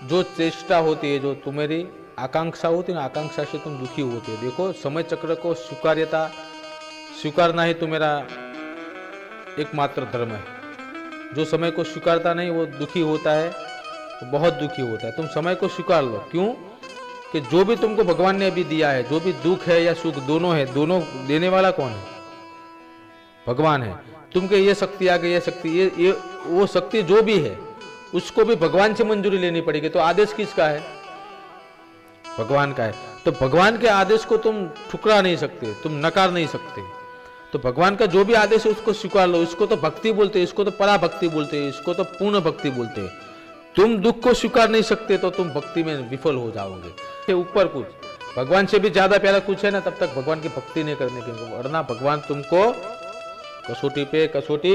जो चेष्टा होती है, जो तुम्हारी आकांक्षा होती है ना, आकांक्षा से तुम दुखी होते हो। देखो, समय चक्र को स्वीकारना ही तुम्हारा एकमात्र धर्म है। जो समय को स्वीकारता नहीं वो दुखी होता है, तो बहुत दुखी होता है। तुम समय को स्वीकार लो। क्यों? कि जो भी तुमको भगवान ने अभी दिया है, जो भी दुख है या सुख दोनों है, दोनों देने वाला कौन है? भगवान है। तुमको ये शक्ति आ गई, ये शक्ति, ये वो शक्ति जो भी है उसको भी भगवान से मंजूरी लेनी पड़ेगी। तो आदेश किसका है? भगवान का है। तो भगवान के आदेश को तुम ठुकरा नहीं सकते, तुम नकार नहीं सकते। तो भगवान का जो भी आदेश है उसको स्वीकार लो। इसको तो भक्ति बोलते हैं, इसको तो पराभक्ति बोलते हैं, इसको तो पूर्ण भक्ति बोलते हैं। तुम दुख को स्वीकार नहीं सकते तो तुम भक्ति में विफल हो जाओगे। ऊपर कुछ भगवान से भी ज्यादा प्यारा कुछ है ना, तब तक भगवान की भक्ति नहीं करने की, वरना भगवान तुमको कसौटी पे कसौटी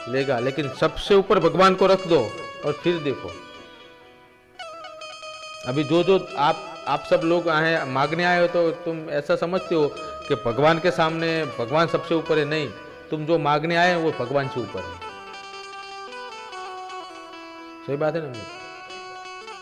लेगा। लेकिन सबसे ऊपर भगवान को रख दो और फिर देखो। अभी जो आप सब लोग आए मांगने आए हो, तो तुम ऐसा समझते हो कि भगवान के सामने भगवान सबसे ऊपर है। नहीं, तुम जो मांगने आए वो भगवान से ऊपर है। सही बात है ना?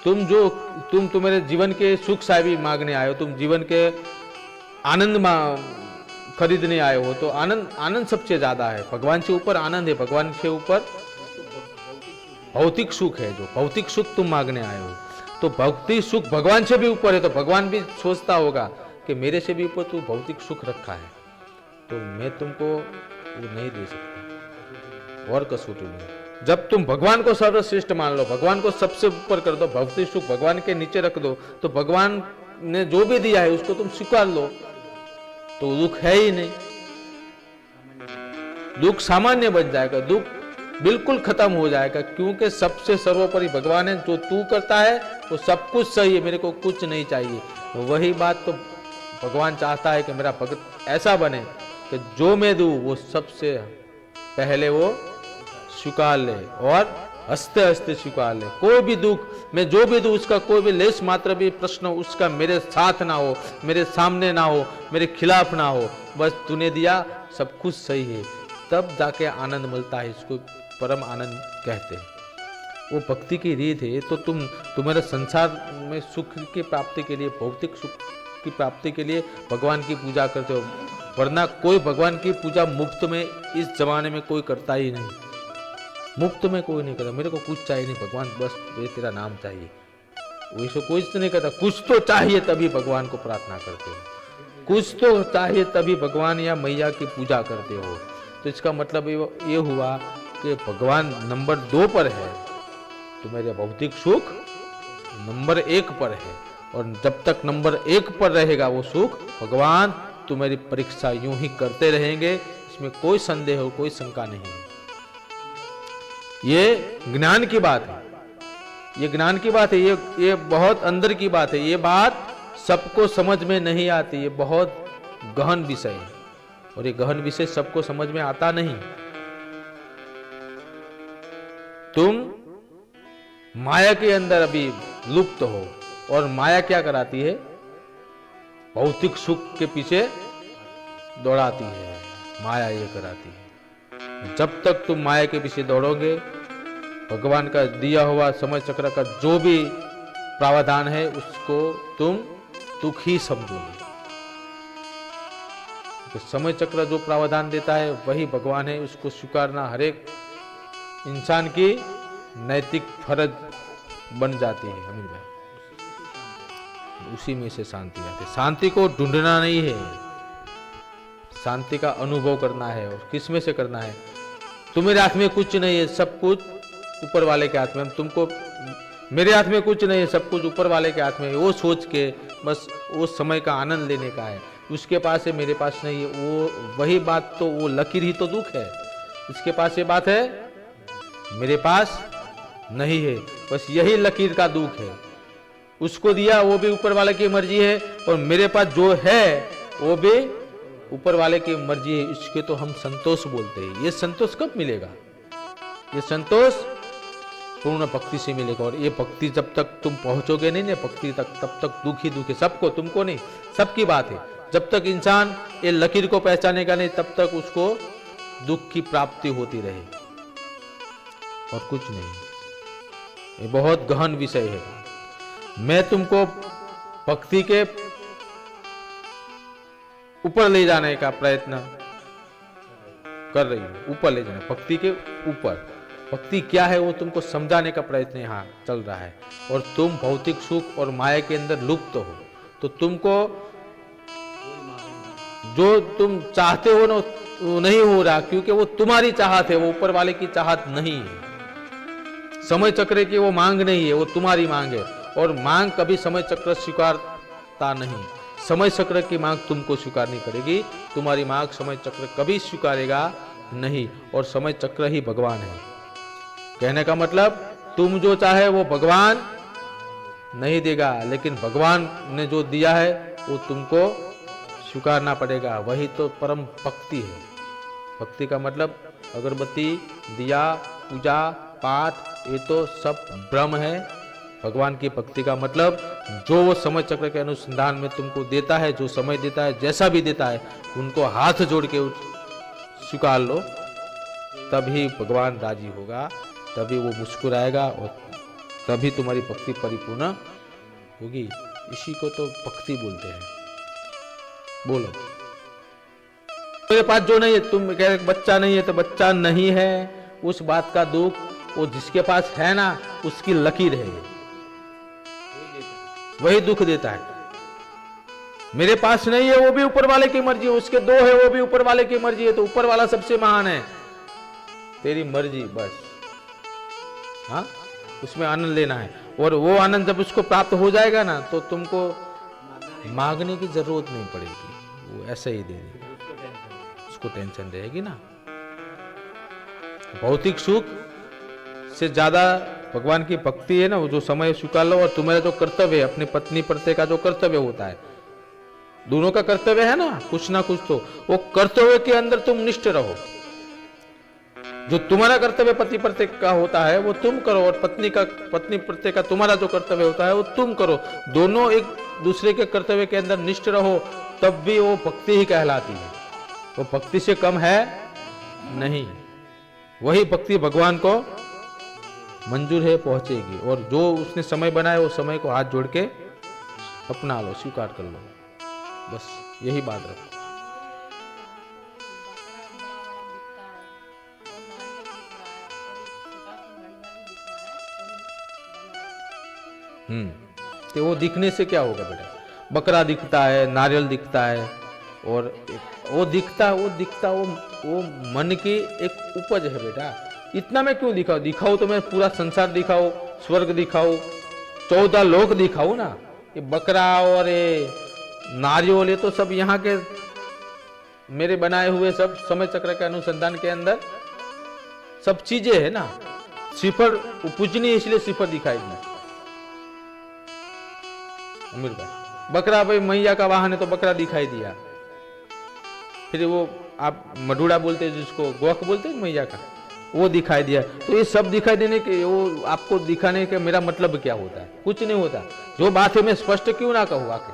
तुम तुम्हारे जीवन के सुख साहिबी मांगने आए हो, तुम जीवन के आनंद खरीदने आए हो, तो आनंद सबसे ज्यादा है। भगवान से ऊपर आनंद है, भगवान से ऊपर भौतिक सुख है। जो भौतिक सुख तुम मांगने आए हो, तो भौतिक सुख भगवान से भी ऊपर है। तो भगवान भी सोचता होगा कि मेरे से भी ऊपर तू भौतिक सुख रखा है, तो मैं तुमको वो नहीं दे सकता। और कसौटी में जब तुम भगवान को सर्वश्रेष्ठ मान लो, भगवान को सबसे ऊपर कर दो, भौतिक सुख भगवान के नीचे रख दो, तो भगवान ने जो भी दिया है उसको तुम स्वीकार लो, तो दुख है ही नहीं। दुख सामान्य बन जाएगा, दुख बिल्कुल खत्म हो जाएगा। क्योंकि सबसे सर्वोपरि भगवान है। जो तू करता है वो सब कुछ सही है, मेरे को कुछ नहीं चाहिए। वही बात तो भगवान चाहता है कि मेरा भक्त ऐसा बने कि जो मैं दूं वो सबसे पहले वो स्वीकार ले और हंसते हंसते स्वीकार ले। कोई भी दुख मैं जो भी दूं, उसका कोई भी लेस मात्र भी प्रश्न उसका मेरे साथ ना हो, मेरे सामने ना हो, मेरे खिलाफ ना हो। बस तूने दिया, सब कुछ सही है, तब जाके आनंद मिलता है। इसको परम आनंद कहते हैं। वो भक्ति की रीत है। तो तुम्हारे संसार में सुख की प्राप्ति के लिए, भौतिक सुख की प्राप्ति के लिए भगवान की पूजा करते हो, वरना कोई भगवान की पूजा मुफ्त में इस जमाने में कोई करता ही नहीं। मुफ्त में कोई नहीं करता। मेरे को कुछ चाहिए नहीं भगवान, बस तेरा नाम चाहिए, वैसे कुछ नहीं करता। कुछ तो चाहिए तभी भगवान को प्रार्थना करते हो, कुछ तो चाहिए तभी भगवान या मैया की पूजा करते हो। तो इसका मतलब ये हुआ कि भगवान नंबर 2 पर है, तुम्हारे भौतिक सुख नंबर 1 पर है। और जब तक नंबर 1 पर रहेगा वो सुख, भगवान तुम्हारी परीक्षा यूं ही करते रहेंगे। इसमें कोई संदेह हो, कोई शंका नहीं है। ये ज्ञान की बात है, ये ज्ञान की बात है, ये बहुत अंदर की बात है। ये बात सबको समझ में नहीं आती, ये बहुत गहन विषय है। और ये गहन विषय सबको समझ में आता नहीं। तुम माया के अंदर अभी लुप्त हो, और माया क्या कराती है? भौतिक सुख के पीछे दौड़ाती है। माया ये कराती है। जब तक तुम माया के पीछे दौड़ोगे, भगवान का दिया हुआ समय चक्र का जो भी प्रावधान है उसको तुम दुख ही समझोगे। तो समय चक्र जो प्रावधान देता है वही भगवान है, उसको स्वीकारना हर एक इंसान की नैतिक फर्ज बन जाती है। अमीर भाई, उसी में से शांति आती है। शांति को ढूंढना नहीं है, शांति का अनुभव करना है। और किस में से करना है? तुम्हारे हाथ में कुछ नहीं है, सब कुछ ऊपर वाले के हाथ में। तुमको मेरे हाथ में कुछ नहीं है, सब कुछ ऊपर वाले के हाथ में है। वो सोच के बस वो समय का आनंद लेने का है। उसके पास है, मेरे पास नहीं है, वो वही बात। तो वो लकीर ही तो दुख है। इसके पास ये बात है, मेरे पास नहीं है, बस यही लकीर का दुख है। उसको दिया वो भी ऊपर वाले की मर्जी है, और मेरे पास जो है वो भी ऊपर वाले की मर्जी है। इसके तो हम संतोष बोलते हैं। ये संतोष कब मिलेगा? ये संतोष पूर्ण भक्ति से मिलेगा। और ये भक्ति जब तक तुम पहुंचोगे नहीं ना भक्ति तक, तब तक दुख ही दुख है। सबको, तुमको नहीं, सबकी बात है। जब तक इंसान ये लकीर को पहचानेगा नहीं, तब तक उसको दुख की प्राप्ति होती रहेगी और कुछ नहीं। ये बहुत गहन विषय है। मैं तुमको भक्ति के ऊपर ले जाने का प्रयत्न कर रही हूं, ऊपर ले जाना, भक्ति के ऊपर। भक्ति क्या है वो तुमको समझाने का प्रयत्न यहाँ चल रहा है। और तुम भौतिक सुख और माया के अंदर लुप्त हो, तो तुमको जो तुम चाहते हो ना वो नहीं हो रहा, क्योंकि वो तुम्हारी चाहत है, वो ऊपर वाले की चाहत नहीं है। समय चक्र की वो मांग नहीं है, वो तुम्हारी मांग है। और मांग कभी समय चक्र स्वीकारता नहीं। समय चक्र की मांग तुमको स्वीकारनी पड़ेगी, तुम्हारी मांग समय चक्र कभी स्वीकारेगा नहीं। और समय चक्र ही भगवान है। कहने का मतलब तुम जो चाहे वो भगवान नहीं देगा, लेकिन भगवान ने जो दिया है वो तुमको स्वीकारना पड़ेगा। वही तो परम भक्ति है। भक्ति का मतलब अगरबत्ती, दिया, पूजा पाठ, ये तो सब ब्रह्म है। भगवान की भक्ति का मतलब जो वो समय चक्र के अनुसंधान में तुमको देता है, जो समय देता है, जैसा भी देता है, उनको हाथ जोड़ के स्वीकार लो, तभी भगवान राजी होगा, तभी वो मुस्कुराएगा और तभी तुम्हारी भक्ति परिपूर्ण होगी। इसी को तो भक्ति बोलते हैं। बोलो, मेरे पास जो नहीं है, तुम कह रहे बच्चा नहीं है, तो बच्चा नहीं है, उस बात का दुख वो जिसके पास है ना उसकी लकीर है, वही दुख देता है। मेरे पास नहीं है वो भी ऊपर वाले की मर्जी है, उसके दो है वो भी ऊपर वाले की मर्जी है, तो ऊपर वाला सबसे महान है। तेरी मर्जी बस, हाँ, उसमें आनंद लेना है। और वो आनंद जब उसको प्राप्त हो जाएगा ना, तो तुमको मांगने की जरूरत नहीं पड़ेगी, वो ऐसे ही दे देगा। उसको टेंशन रहेगी ना। भौतिक सुख से ज्यादा भगवान की भक्ति है ना, वो जो समय स्वीकार लो। और तुम्हारा जो कर्तव्य है, अपनी पत्नी प्रत्येक का जो कर्तव्य होता है, दोनों का कर्तव्य है ना कुछ तो वो कर्तव्य के अंदर तुम निष्ठ रहो। जो तुम्हारा कर्तव्य पति प्रत्येक का होता है वो तुम करो, और पत्नी प्रत्येक का तुम्हारा जो कर्तव्य होता है वो तुम करो। दोनों एक दूसरे के कर्तव्य के अंदर निष्ठ रहो, तब भी वो भक्ति ही कहलाती है। वो भक्ति से कम है नहीं। वही भक्ति भगवान को मंजूर है, पहुंचेगी। और जो उसने समय बनाया वो समय को हाथ जोड़ के अपना लो, स्वीकार कर लो, बस यही बात रखो। तो वो दिखने से क्या होगा बेटा? बकरा दिखता है, नारियल दिखता है, और वो दिखता वो मन की एक उपज है बेटा। इतना मैं क्यों दिखाओ तो मैं पूरा संसार दिखाओ, स्वर्ग दिखाओ, 14 लोक दिखाओ ना। ये बकरा और ये नारियल, ये तो सब यहाँ के मेरे बनाए हुए सब समय चक्र के अनुसंधान के अंदर सब चीजें है ना। सिफर पूजनी, इसलिए सिफर दिखाई दी अमीर भाई। बकरा भाई मैया का वाहन है तो बकरा दिखाई दिया। फिर वो आप मडूड़ा बोलते हैं जिसको, गोख बोलते हैं मैया का, वो दिखाई दिया। तो ये सब दिखाई देने के, वो आपको दिखाने का मेरा मतलब क्या होता है? कुछ नहीं होता। जो बात है मैं स्पष्ट क्यों ना कहूँ आके,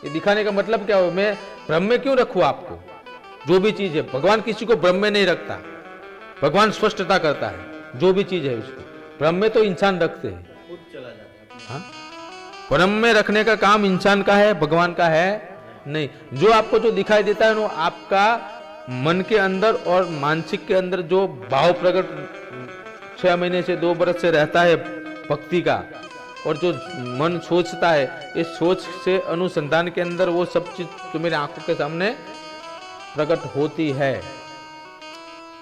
ये दिखाने का मतलब क्या हो? मैं भ्रम में क्यों रखूँ आपको? जो भी चीज है, भगवान किसी को भ्रम में नहीं रखता, भगवान स्पष्टता करता है। जो भी चीज है उसको भ्रम में तो इंसान रखते हैं, हाँ? भ्रम में रखने का काम इंसान का है, भगवान का है नहीं। जो आपको जो दिखाई देता है वो आपका मन के अंदर और मानसिक के अंदर जो भाव प्रकट 6 महीने से 2 बरस से रहता है भक्ति का, और जो मन सोचता है, इस सोच से अनुसंधान के अंदर वो सब चीज तो मेरे आंखों के सामने प्रकट होती है।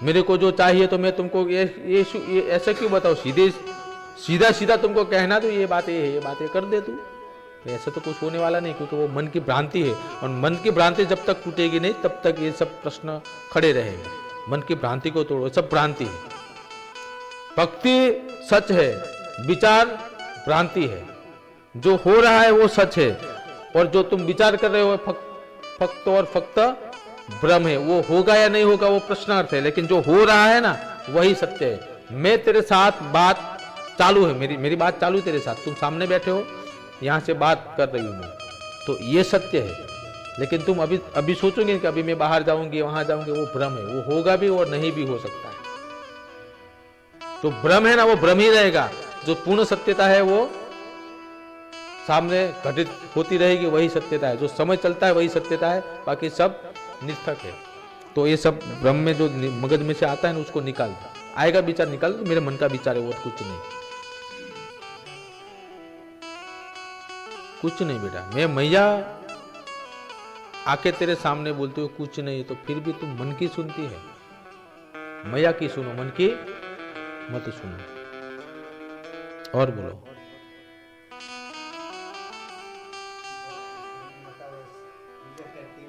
मेरे को जो चाहिए तो मैं तुमको ये ऐसा क्यों बताओ? सीधा तुमको कहना तो ये बात कर दे तू, ऐसा तो कुछ होने वाला नहीं, क्योंकि वो मन की भ्रांति है। और मन की भ्रांति जब तक टूटेगी नहीं तब तक ये सब प्रश्न खड़े रहेंगे। मन की भ्रांति को तोड़ो, सब भ्रांति है। भक्ति सच है, विचार भ्रांति है। जो हो रहा है वो सच है, और जो तुम विचार कर रहे हो फक्त और फक्त भ्रम है। वो होगा या नहीं होगा वो प्रश्नार्थ है, लेकिन जो हो रहा है ना वही सत्य है। मैं तेरे साथ बात चालू है, मेरी बात चालू तेरे साथ, तुम सामने बैठे हो, यहां से बात कर रही हूं मैं, तो ये सत्य है। लेकिन तुम अभी सोचोगे कि अभी मैं बाहर जाऊंगी, वहां जाऊंगी, वो भ्रम है। वो होगा भी और नहीं भी हो सकता है। तो भ्रम है ना, वो भ्रम ही रहेगा। जो पूर्ण सत्यता है वो सामने घटित होती रहेगी, वही सत्यता है। जो समय चलता है वही सत्यता है, बाकी सब निर्थक है। तो ये सब ब्रह्म में जो मगज में से आता है ना, उसको निकाल दो। आएगा विचार निकाल दो, मेरे मन का विचार है, वो कुछ नहीं, कुछ नहीं बेटा। मैं मैया आके तेरे सामने बोलते हो कुछ नहीं, तो फिर भी तुम मन की सुनती है। मैया की सुनो, मन की मत सुनो। और बोलो।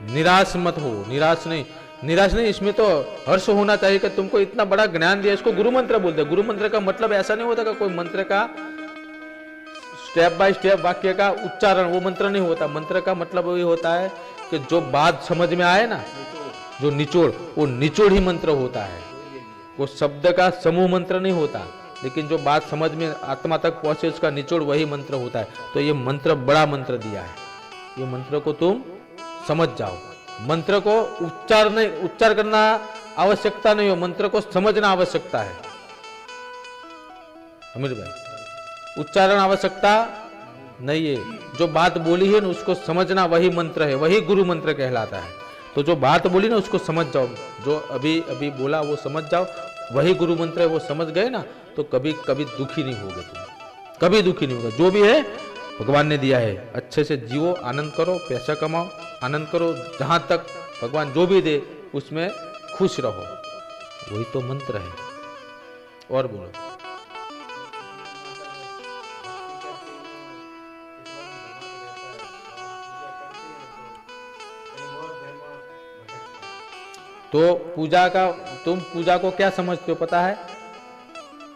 निराश मत हो, निराश नहीं, निराश नहीं। इसमें तो हर्ष होना चाहिए कि तुमको इतना बड़ा ज्ञान दिया। इसको गुरु मंत्र बोलते हैं। गुरु मंत्र का मतलब ऐसा नहीं होता कि कोई मंत्र का स्टेप बाय स्टेप वाक्य का उच्चारण, वो मंत्र नहीं होता। मंत्र का मतलब ये होता है कि जो बात समझ में आए ना, जो निचोड़, वो निचोड़ ही मंत्र होता है। वो शब्द का समूह मंत्र नहीं होता, लेकिन जो बात समझ में आत्मा तक पहुंचे उसका निचोड़ वही मंत्र होता है। तो ये मंत्र बड़ा मंत्र दिया है, ये मंत्र को तुम समझ जाओ। मंत्र को उच्चार करना आवश्यकता नहीं हो, मंत्र को समझना आवश्यकता है। अमीर भाई, उच्चारण आवश्यकता नहीं है। जो बात बोली है ना उसको समझना, वही मंत्र है, वही गुरु मंत्र कहलाता है। तो जो बात बोली ना उसको समझ जाओ, जो अभी अभी बोला वो समझ जाओ, वही गुरु मंत्र है। वो समझ गए ना तो कभी कभी दुखी नहीं होगे तुम, कभी दुखी नहीं होगा। जो भी है भगवान ने दिया है, अच्छे से जियो, आनंद करो, पैसा कमाओ, आनंद करो। जहां तक भगवान जो भी दे उसमें खुश रहो, वही तो मंत्र है। और बोलो। तो पूजा का, तुम पूजा को क्या समझते हो पता है?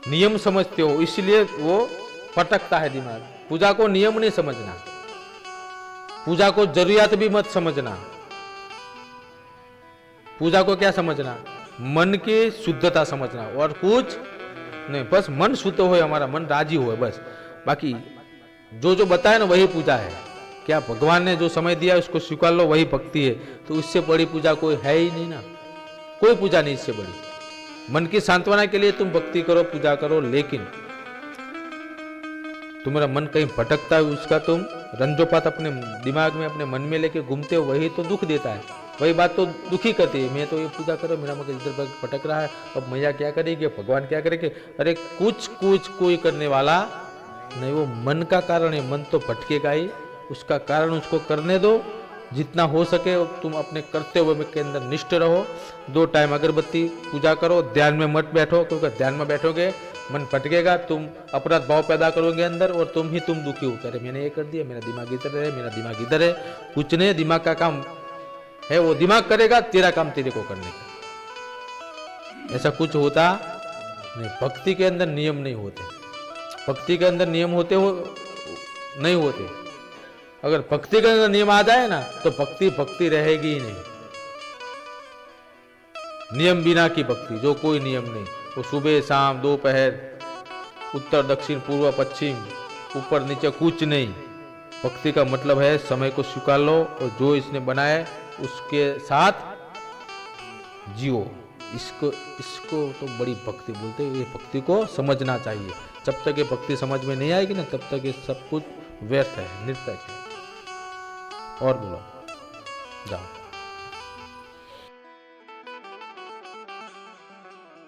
नियम समझते हो, इसलिए वो पटकता है दिमाग। पूजा को नियम नहीं समझना, पूजा को जरूरियात भी मत समझना। पूजा को क्या समझना? मन की शुद्धता समझना, और कुछ नहीं। बस मन शुद्ध हो, हमारा मन राजी हो, बस। बाकी जो जो बताया ना वही पूजा है। क्या भगवान ने जो समय दिया उसको स्वीकार लो, वही भक्ति है। तो इससे बड़ी पूजा कोई है ही नहीं ना, कोई पूजा नहीं इससे बड़ी। मन की सांत्वना के लिए तुम भक्ति करो, पूजा करो, लेकिन तुम्हारा मन कहीं भटकता है, उसका तुम रंजोपात अपने दिमाग में, अपने मन में लेके घूमते हो, वही तो दुख देता है। वही बात तो दुखी करती है। मैं तो ये पूजा करो, मेरा मगज इधर भटक रहा है, अब मैया क्या करेगी, भगवान क्या करेंगे? अरे कुछ कोई करने वाला नहीं, वो मन का कारण है। मन तो भटकेगा ही, उसका कारण उसको करने दो। जितना हो सके तुम अपने करते हुए के अंदर निष्ठ रहो। 2 टाइम अगरबत्ती पूजा करो, ध्यान में मत बैठो, क्योंकि ध्यान में बैठोगे मन भटकेगा, तुम अपराध भाव पैदा करोगे अंदर, और तुम दुखी हो। करे मैंने ये कर दिया, मेरा दिमाग इधर है, मेरा दिमाग इधर है। कुछ नहीं, दिमाग का काम है, वो दिमाग करेगा, तेरा काम तेरे को करने का। ऐसा कुछ होता नहीं। भक्ति के अंदर नियम नहीं होते, भक्ति के अंदर नियम होते हो नहीं होते। अगर भक्ति के अंदर नियम आ जाए ना तो भक्ति रहेगी ही नहीं। नियम बिना की भक्ति, जो कोई नियम नहीं, वो सुबह शाम दोपहर, उत्तर दक्षिण पूर्व पश्चिम, ऊपर नीचे, कुछ नहीं। भक्ति का मतलब है समय को स्वीकार लो, और जो इसने बनाए उसके साथ जियो। इसको तो बड़ी भक्ति बोलते हैं। ये भक्ति को समझना चाहिए। जब तक ये भक्ति समझ में नहीं आएगी ना, तब तक ये सब कुछ व्यर्थ है, निर्थक है। और बोलो, जाओ।